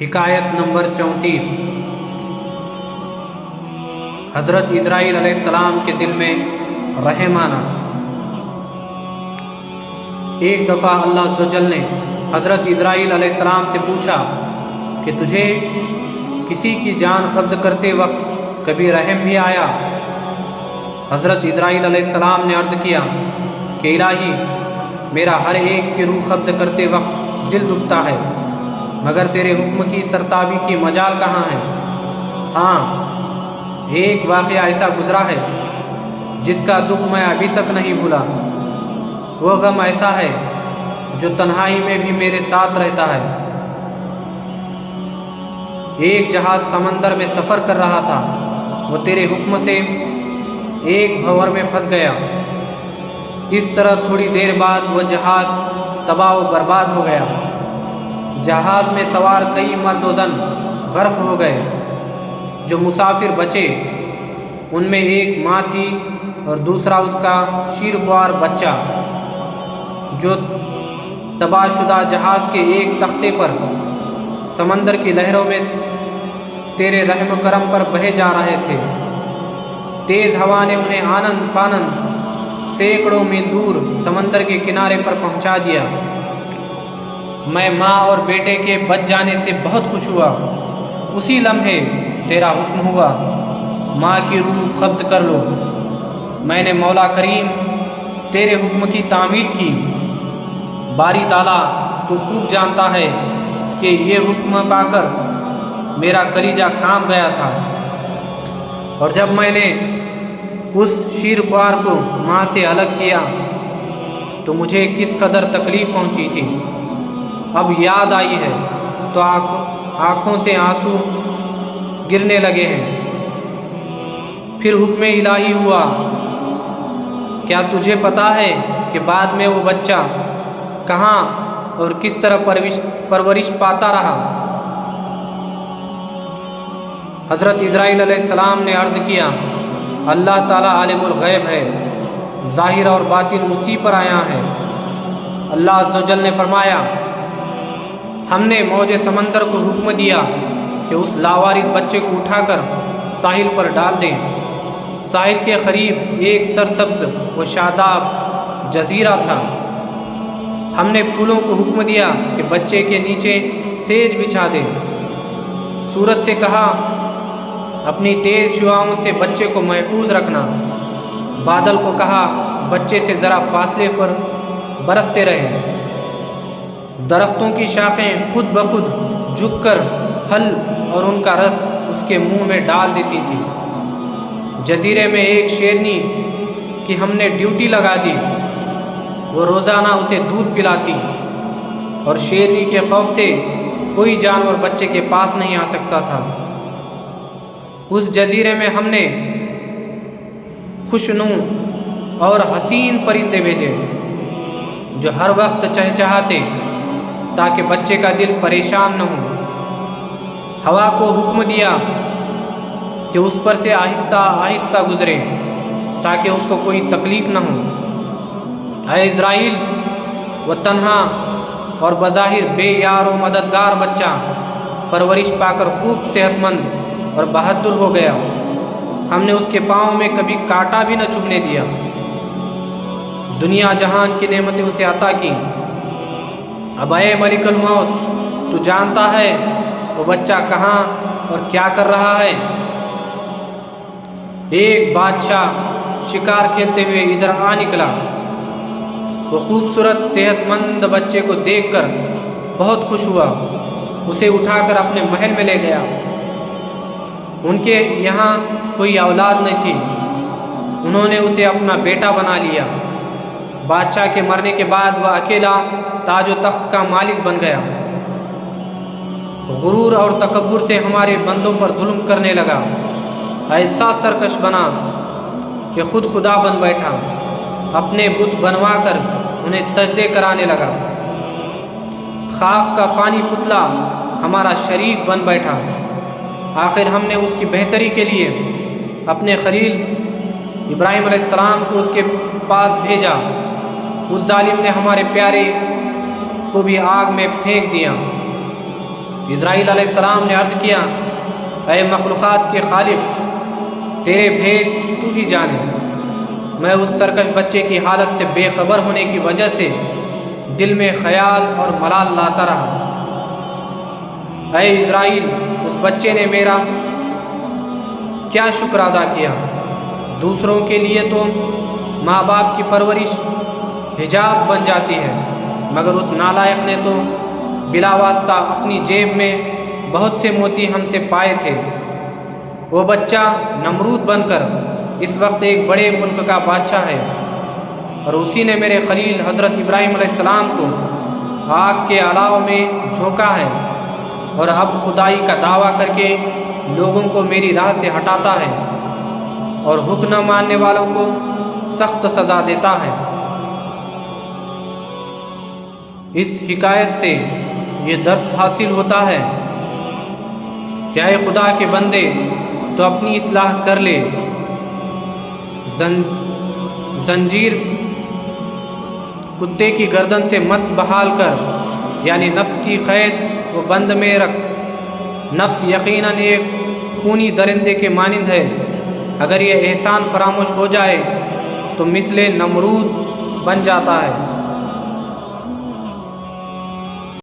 حکایت نمبر 34۔ حضرت اسرائیل علیہ السلام کے دل میں رحم آنا۔ ایک دفعہ اللہ عز و جل نے حضرت اسرائیل علیہ السلام سے پوچھا کہ تجھے کسی کی جان قبض کرتے وقت کبھی رحم بھی آیا؟ حضرت اسرائیل علیہ السلام نے عرض کیا کہ الہی، میرا ہر ایک کی روح قبض کرتے وقت دل دکھتا ہے، مگر تیرے حکم کی سرتابی کی مجال کہاں ہے؟ ہاں، ایک واقعہ ایسا گزرا ہے جس کا دکھ میں ابھی تک نہیں بھولا۔ وہ غم ایسا ہے جو تنہائی میں بھی میرے ساتھ رہتا ہے۔ ایک جہاز سمندر میں سفر کر رہا تھا، وہ تیرے حکم سے ایک بھنور میں پھنس گیا۔ اس طرح تھوڑی دیر بعد وہ جہاز تباہ و برباد ہو گیا۔ جہاز میں سوار کئی مرد و زن غرق ہو گئے۔ جو مسافر بچے ان میں ایک ماں تھی اور دوسرا اس کا شیرخوار بچہ، جو تباہ شدہ جہاز کے ایک تختے پر سمندر کی لہروں میں تیرے رحم و کرم پر بہے جا رہے تھے۔ تیز ہوا نے انہیں آنند فانند سینکڑوں میل دور سمندر کے کنارے پر پہنچا دیا۔ میں ماں اور بیٹے کے بچ جانے سے بہت خوش ہوا۔ اسی لمحے تیرا حکم ہوا، ماں کی روح قبض کر لو۔ میں نے مولا کریم تیرے حکم کی تعمیل کی۔ باری تعالیٰ تو خوب جانتا ہے کہ یہ حکم پا کر میرا کلیجہ کام گیا تھا، اور جب میں نے اس شیرخوار کو ماں سے الگ کیا تو مجھے کس قدر تکلیف پہنچی تھی، اب یاد آئی ہے تو آنکھوں سے آنسو گرنے لگے ہیں۔ پھر حکم الہی ہوا۔ کیا تجھے پتا ہے کہ بعد میں وہ بچہ کہاں اور کس طرح پرورش پاتا رہا؟ حضرت اسرائیل علیہ السلام نے عرض کیا، اللہ تعالیٰ عالم الغیب ہے، ظاہر اور باطن اسی پر آیا ہے۔ اللہ عز و جل نے فرمایا، ہم نے موج سمندر کو حکم دیا کہ اس لاوارث بچے کو اٹھا کر ساحل پر ڈال دیں۔ ساحل کے قریب ایک سرسبز و شاداب جزیرہ تھا۔ ہم نے پھولوں کو حکم دیا کہ بچے کے نیچے سیج بچھا دیں۔ سورج سے کہا، اپنی تیز شعاؤں سے بچے کو محفوظ رکھنا۔ بادل کو کہا، بچے سے ذرا فاصلے پر برستے رہے۔ درختوں کی شاخیں خود بخود جھک کر پھل اور ان کا رس اس کے منہ میں ڈال دیتی تھی۔ جزیرے میں ایک شیرنی کی ہم نے ڈیوٹی لگا دی، وہ روزانہ اسے دودھ پلاتی، اور شیرنی کے خوف سے کوئی جانور بچے کے پاس نہیں آ سکتا تھا۔ اس جزیرے میں ہم نے خوشنو اور حسین پرندے بھیجے جو ہر وقت چہچہاتے تاکہ بچے کا دل پریشان نہ ہو۔ ہوا کو حکم دیا کہ اس پر سے آہستہ آہستہ گزرے تاکہ اس کو کوئی تکلیف نہ ہو۔ اے اسرائیل، وہ تنہا اور بظاہر بے یار و مددگار بچہ پرورش پا کر خوب صحت مند اور بہادر ہو گیا۔ ہم نے اس کے پاؤں میں کبھی کانٹا بھی نہ چبھنے دیا۔ دنیا جہان کی نعمتیں اسے عطا کی۔ اب اے ملک الموت، تو جانتا ہے وہ بچہ کہاں اور کیا کر رہا ہے؟ ایک بادشاہ شکار کھیلتے ہوئے ادھر آ نکلا۔ وہ خوبصورت صحت مند بچے کو دیکھ کر بہت خوش ہوا، اسے اٹھا کر اپنے محل میں لے گیا۔ ان کے یہاں کوئی اولاد نہیں تھی، انہوں نے اسے اپنا بیٹا بنا لیا۔ بادشاہ کے مرنے کے بعد وہ اکیلا تاج و تخت کا مالک بن گیا۔ غرور اور تکبر سے ہمارے بندوں پر ظلم کرنے لگا، ایسا سرکش بنا کہ خود خدا بن بیٹھا، اپنے بت بنوا کر انہیں سجدے کرانے لگا۔ خاک کا فانی پتلا ہمارا شریک بن بیٹھا۔ آخر ہم نے اس کی بہتری کے لیے اپنے خلیل ابراہیم علیہ السلام کو اس کے پاس بھیجا۔ اس ظالم نے ہمارے پیارے کو بھی آگ میں پھینک دیا۔ اسرائیل علیہ السلام نے عرض کیا، اے مخلوقات کے خالق، تیرے بھید تو ہی جانے۔ میں اس سرکش بچے کی حالت سے بے خبر ہونے کی وجہ سے دل میں خیال اور ملال لاتا رہا۔ اے اسرائیل، اس بچے نے میرا کیا شکر ادا کیا؟ دوسروں کے لیے تو ماں باپ کی پرورش حجاب بن جاتی ہے، مگر اس نالائق نے تو بلا واسطہ اپنی جیب میں بہت سے موتی ہم سے پائے تھے۔ وہ بچہ نمرود بن کر اس وقت ایک بڑے ملک کا بادشاہ ہے، اور اسی نے میرے خلیل حضرت ابراہیم علیہ السلام کو آگ کے الاؤ میں جھونکا ہے، اور اب خدائی کا دعویٰ کر کے لوگوں کو میری راہ سے ہٹاتا ہے، اور حکم نہ ماننے والوں کو سخت سزا دیتا ہے۔ اس حکایت سے یہ درس حاصل ہوتا ہے کہ اے خدا کے بندے، تو اپنی اصلاح کر لے، زنجیر کتے کی گردن سے مت بحال کر، یعنی نفس کی قید و بند میں رکھ۔ نفس یقیناً ایک خونی درندے کے مانند ہے، اگر یہ احسان فراموش ہو جائے تو مثل نمرود بن جاتا ہے۔